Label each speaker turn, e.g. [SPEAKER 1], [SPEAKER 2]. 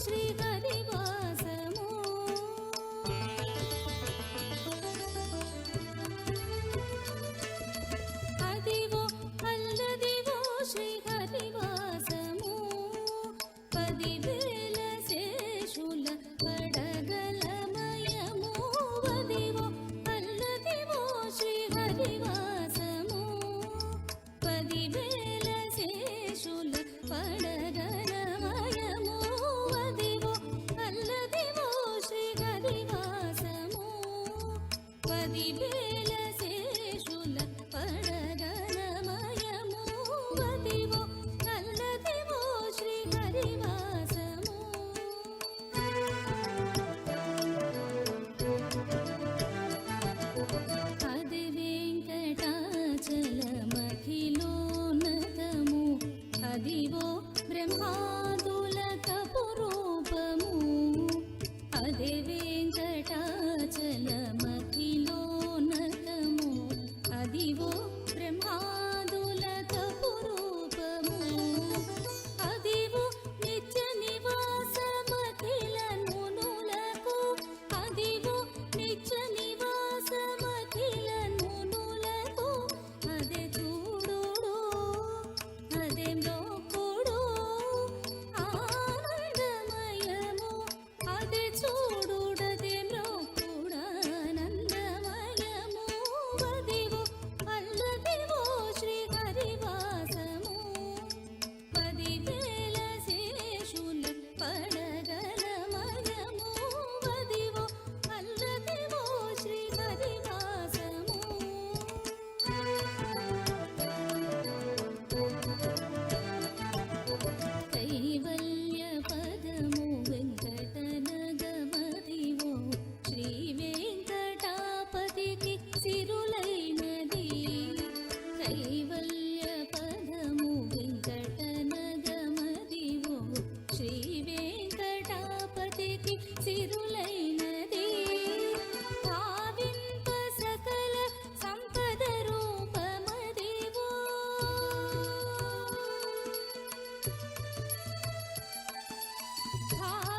[SPEAKER 1] శ్రీహరివాసము అదివో అల్లదివో శ్రీహరివాసము 10,000 శేషుల పడగలమయము అదివో అల్లదివో శ్రీహరివాసము 10,000 శేషుల పడగలమయము అదివో అల్లదివో శ్రీహరివాసము 10,000 శేషుల పడగలమయము అదివో అల్లదివో శ్రీహరివాసము అది వెంకటాచలమఖిలోన్నతము అదివో బ్రహ్మాదులకపు రూపము అదే వెంకటాచలమఖిలోన్నతము అదివో బ్రహ్మాదులకపు రూపము అదివో నిత్య నివాసమఖిలనులకు అదివో నిత్య నివాసమఖిలనులకు అదే చూడుడు అదే మ్రోకుడు ఆనందమయము అదే చూడుడదే మ్రోకుడానందమయము అదివో అల్లదివో శ్రీహరివాసము 10,000 శేషుల పడగలమయము అదివో అల్లదివో శ్రీహరివాసము కైవల్య పదము వెంకటనగమదివో శ్రీ వెంకటాపతికి సిరులైనది కైవల్య పదము వెంకటనగమదివో శ్రీ వెంకటాపతికి సిరులైనది భావింప సకల సంపద రూపమదివో భావింప